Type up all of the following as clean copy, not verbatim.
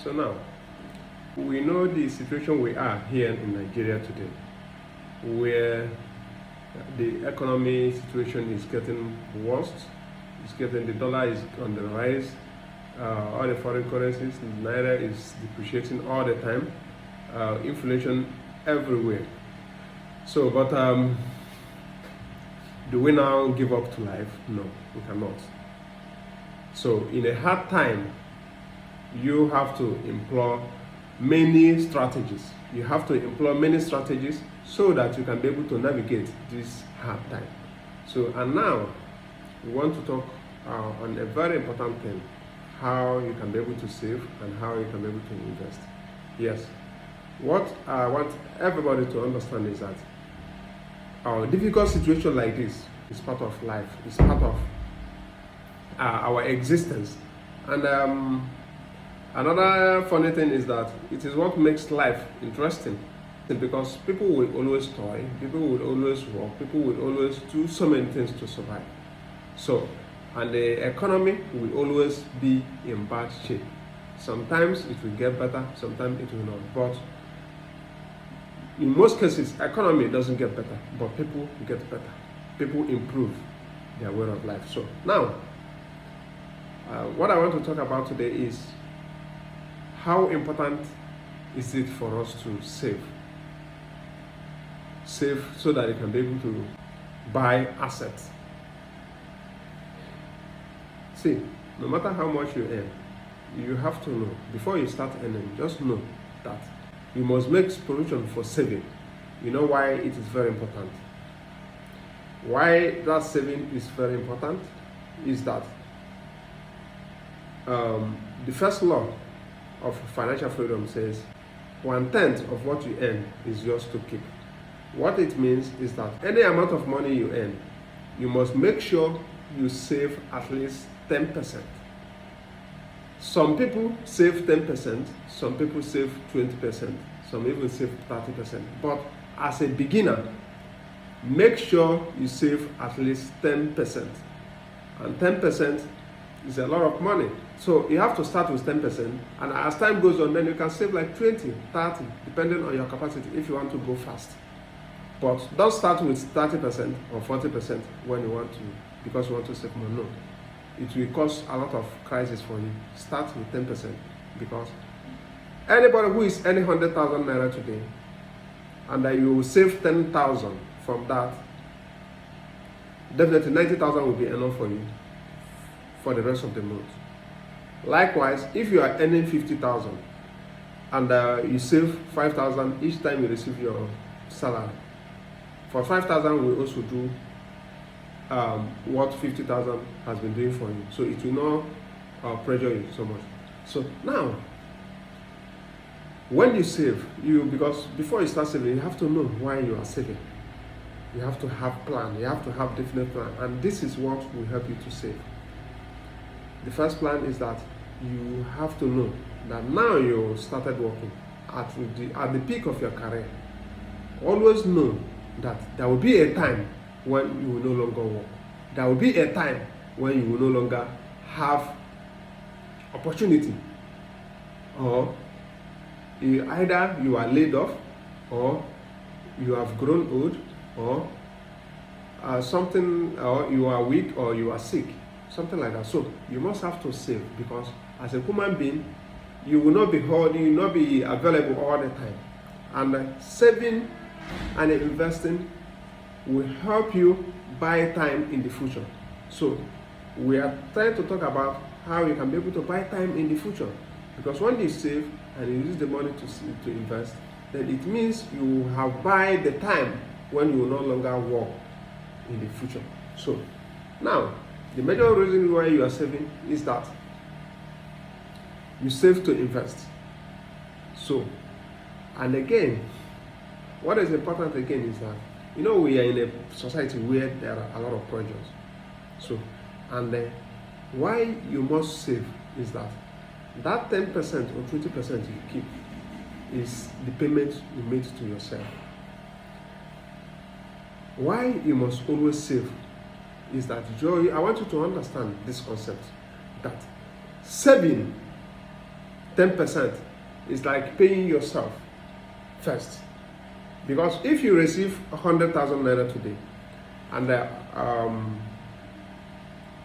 So now, we know the situation we are here in Nigeria today, where the economy situation is getting worse. The dollar is on the rise. All the foreign currencies, the naira is depreciating all the time. Inflation everywhere. So, but do we now give up to life? No, we cannot. So, in a hard time, you have to employ many strategies. You have to employ many strategies so that you can be able to navigate this hard time. So, and now we want to talk on a very important thing: how you can be able to save and how you can be able to invest. Yes, what I want everybody to understand is that our difficult situation like this is part of life. It's part of our existence. And another funny thing is that it is what makes life interesting, because people will always toil, people will always work, people will always do so many things to survive. So, and the economy will always be in bad shape. Sometimes it will get better, sometimes it will not. But in most cases, economy doesn't get better, but people get better. People improve their way of life. So now, what I want to talk about today is how important is it for us to save? Save so that you can be able to buy assets. See, no matter how much you earn, you have to know, before you start earning, just know that you must make provision for saving. You know why it is very important? Why that saving is very important is that the first law of financial freedom says 1/10 of what you earn is yours to keep. What it means is that any amount of money you earn, you must make sure you save at least 10%. Some people save 10%, some people save 20%, some even save 30%. But as a beginner, make sure you save at least 10%. And 10% is a lot of money. So you have to start with 10%, and as time goes on, then you can save like 20, 30, depending on your capacity if you want to go fast. But don't start with 30% or 40% when you want to, because you want to save more. No. It will cause a lot of crisis for you. Start with 10%, because anybody who is earning 100,000 naira today, and that you will save 10,000 from that, definitely 90,000 will be enough for you for the rest of the month. Likewise, if you are earning 50,000 and you save 5,000 each time you receive your salary, for 5,000 will also do what 50,000 has been doing for you. So it will not pressure you so much. So now, when you save, because before you start saving, you have to know why you are saving. You have to have plan. You have to have definite plan, and this is what will help you to save. The first plan is that you have to know that now you started working at the peak of your career. Always know that there will be a time when you will no longer work. There will be a time when you will no longer have opportunity, or either you are laid off, or you have grown old, or something, or you are weak, or you are sick, something like that. So you must have to save, because as a human being, you will not be available all the time. And saving and investing will help you buy time in the future. So we are trying to talk about how you can be able to buy time in the future, because when you save and you use the money to invest, then it means you have buy the time when you will no longer work in the future. So now, the major reason why you are saving is that you save to invest. So, and again, what is important again is that, we are in a society where there are a lot of pressures. So, and why you must save is that 10% or 20% you keep is the payment you made to yourself. Why you must always save is that, Joey, I want you to understand this concept, that saving 10% is like paying yourself first. Because if you receive 100,000 naira today, and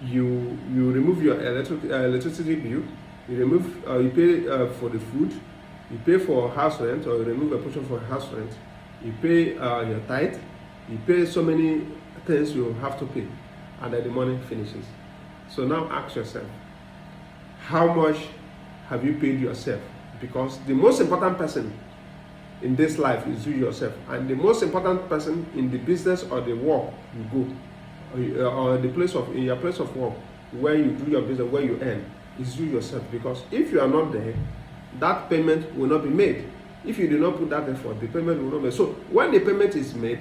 you remove your electricity bill, you pay for the food, you pay for house rent, or you remove a portion for house rent, you pay your tithe, you pay so many things you have to pay, and then the money finishes. So now ask yourself, how much have you paid yourself? Because the most important person in this life is you yourself, and the most important person in the business or the work you go, or the place of in your place of work where you do your business, where you earn, is you yourself. Because if you are not there, that payment will not be made. If you do not put that effort, the payment will not be made. So when the payment is made,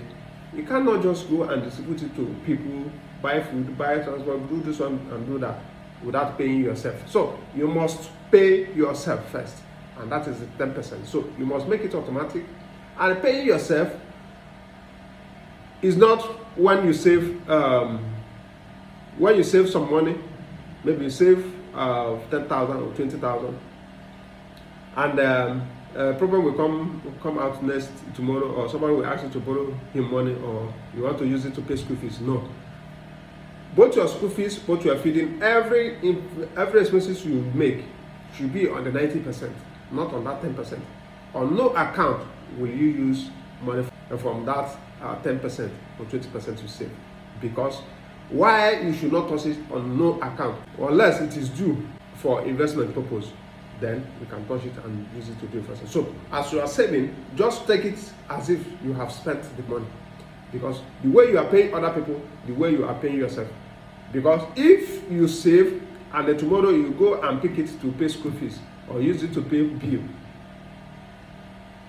you cannot just go and distribute it to people, buy food, buy transport, do this one and do that without paying yourself. So you must pay yourself first, and that is the 10%. So you must make it automatic. And paying yourself is not when you save some money, maybe you save 10,000 or 20,000, and a problem will come out next tomorrow, or somebody will ask you to borrow him money, or you want to use it to pay school fees. No. Both your school fees, both your feeding, every expenses you make should be on the 90%, not on that 10%. On no account will you use money from that 10% or 20% you save. Because why you should not touch it on no account, unless it is due for investment purpose, then you can touch it and use it to do investment. So as you are saving, just take it as if you have spent the money. Because the way you are paying other people, the way you are paying yourself. Because if you save and then tomorrow you go and pick it to pay school fees or use it to pay bill,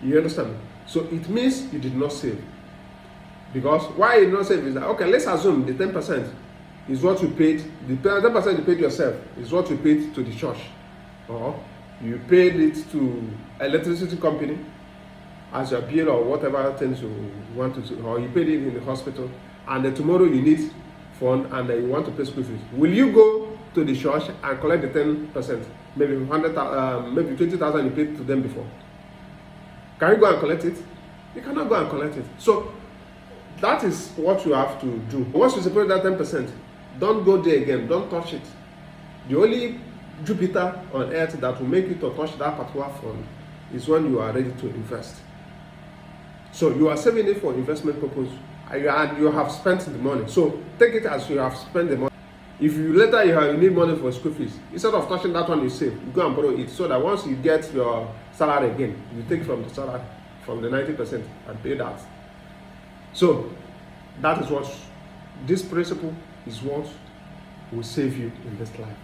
you understand? So it means you did not save. Because why you did not save is that, okay, let's assume the 10% is what you paid, the 10% you paid yourself is what you paid to the church, or you paid it to electricity company as your bill or whatever things you want to do, or you paid it in the hospital, and then tomorrow you need fund and then you want to pay school fees. Will you go to the church and collect the 10%, maybe 100,000, maybe 20,000 you paid to them before? Can you go and collect it? You cannot go and collect it. So that is what you have to do. Once you separate that 10%, don't go there again, don't touch it. The only Jupiter on earth that will make you to touch that particular fund is when you are ready to invest. So you are saving it for investment purpose, and you have spent the money. So take it as you have spent the money. If you later you need money for school fees, instead of touching that one you save, you go and borrow it, so that once you get your salary again, you take from the salary, from the 90%, and pay that. So that is what, this principle is what will save you in this life.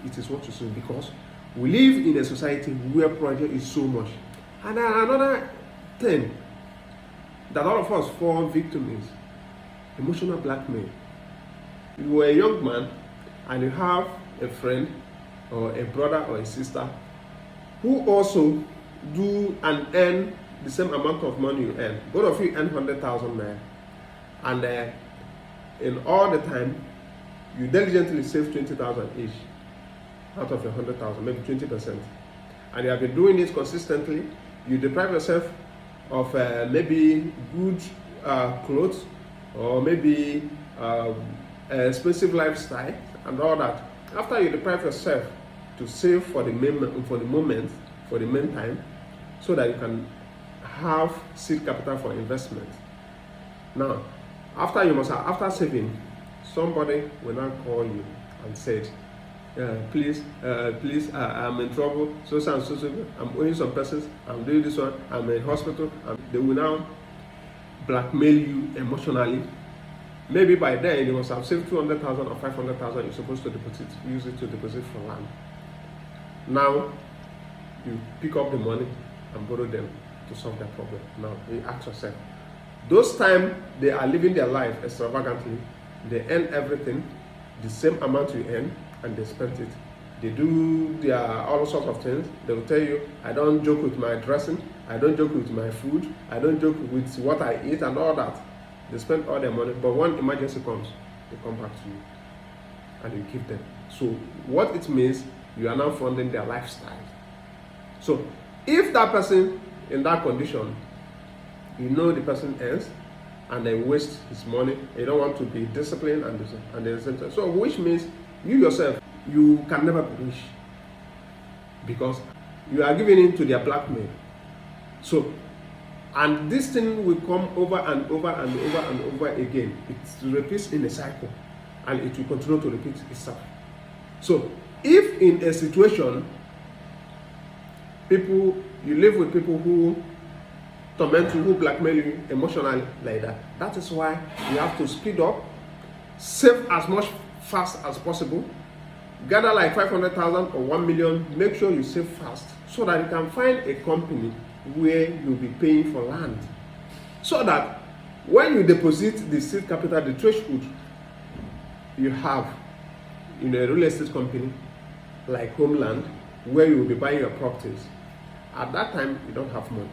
It is what you save, because we live in a society where pressure is so much. And another thing that all of us fall victim is emotional blackmail. You are a young man and you have a friend or a brother or a sister who also do and earn the same amount of money you earn. Both of you earn 100,000 naira, and in all the time you diligently save 20,000 each out of your 100,000, maybe 20%, and you have been doing it consistently. You deprive yourself of maybe good clothes, or maybe expensive lifestyle and all that. After you deprive yourself to save for the meantime, so that you can have seed capital for investment. Now, after saving, somebody will now call you and said, please, I'm in trouble, so and so, I'm owing some persons, I'm doing this one, I'm in hospital, and they will now blackmail you emotionally. Maybe by then you must have saved 200,000 or 500,000 you're supposed to use it to deposit for land. Now, you pick up the money and borrow them to solve that problem. Now, you ask yourself, those times they are living their life extravagantly, they earn everything, the same amount you earn, and they spend it. They do their all sorts of things. They will tell you, I don't joke with my dressing, I don't joke with my food, I don't joke with what I eat and all that. They spend all their money, but when emergency comes, they come back to you and you give them. So what it means, you are now funding their lifestyle. So if that person in that condition, you know the person earns and they waste his money, you don't want to be disciplined and at the same time. So which means you yourself, you can never be rich because you are giving in to their blackmail. So, and this thing will come over and over and over and over again. It repeats in a cycle and it will continue to repeat itself. So if in a situation, you live with people who torment you, who blackmail you emotionally like that, that is why you have to speed up, save as much fast as possible, gather like 500,000 or 1 million, make sure you save fast so that you can find a company where you'll be paying for land. So that when you deposit the seed capital, the threshold you have in a real estate company like Homeland, where you will be buying your properties, at that time you don't have money.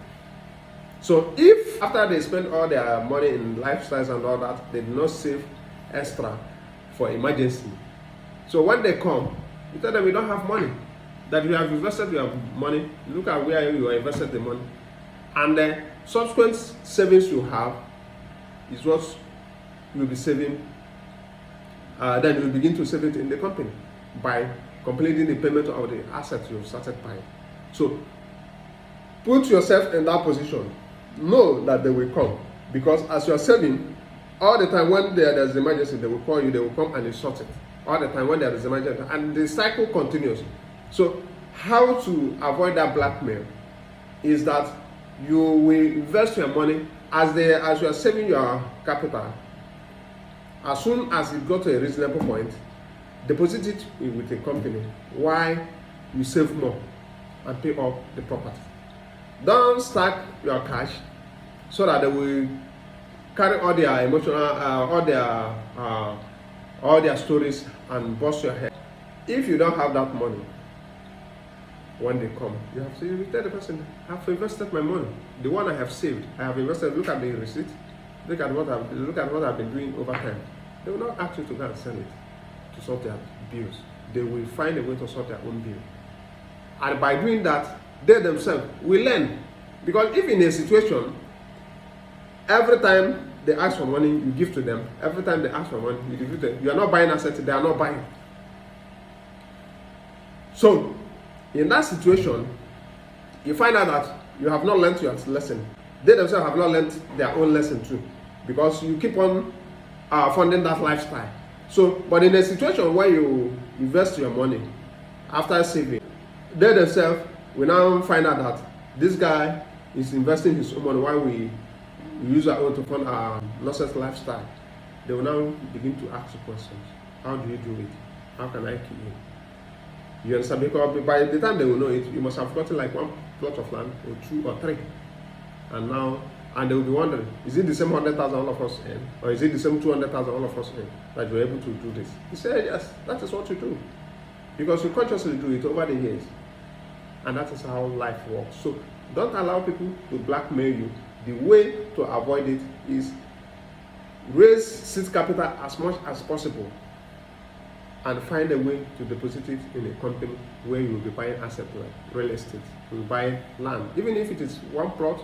So if after they spend all their money in lifestyles and all that, they do not save extra for emergency, so when they come, you tell them you don't have money, that you have invested your money, look at where you have invested the money, and the subsequent savings you have is what you'll be saving. Then you'll begin to save it in the company by completing the payment of the assets you've started buying. So put yourself in that position. Know that they will come, because as you are saving, all the time when there's an emergency, they will call you, they will come and you sort it. All the time when there is an emergency, and the cycle continues. So how to avoid that blackmail is that you will invest your money as you are saving your capital. As soon as it got to a reasonable point, deposit it with a company while you save more and pay off the property. Don't stack your cash so that they will carry all their emotional, all their stories and bust your head. If you don't have that money, when they come, you have to tell the person, I've invested my money. The one I have saved, I have invested. Look at the receipt. Look at what I've been doing over time. They will not ask you to go and sell it to sort their bills. They will find a way to sort their own bill. And by doing that, they themselves will learn. Because if in a situation, every time they ask for money, you give to them. Every time they ask for money, you give to them. You are not buying assets, they are not buying. So, in that situation, you find out that you have not learned your lesson. They themselves have not learned their own lesson too, because you keep on funding that lifestyle. So, but in a situation where you invest your money after saving, they themselves will now find out that this guy is investing his own money while we use our own to fund our nonsense lifestyle. They will now begin to ask you questions. How do you do it? How can I keep it? You understand? Because by the time they will know it, you must have gotten like one plot of land or two or three. And they will be wondering, is it the same 100,000 all of us earn? Or is it the same 200,000 all of us earn that you're able to do this? You say, yes, that is what you do. Because you consciously do it over the years. And that is how life works. So don't allow people to blackmail you. The way to avoid it is raise seed capital as much as possible and find a way to deposit it in a company where you will be buying assets like real estate. You will buy land. Even if it is one plot,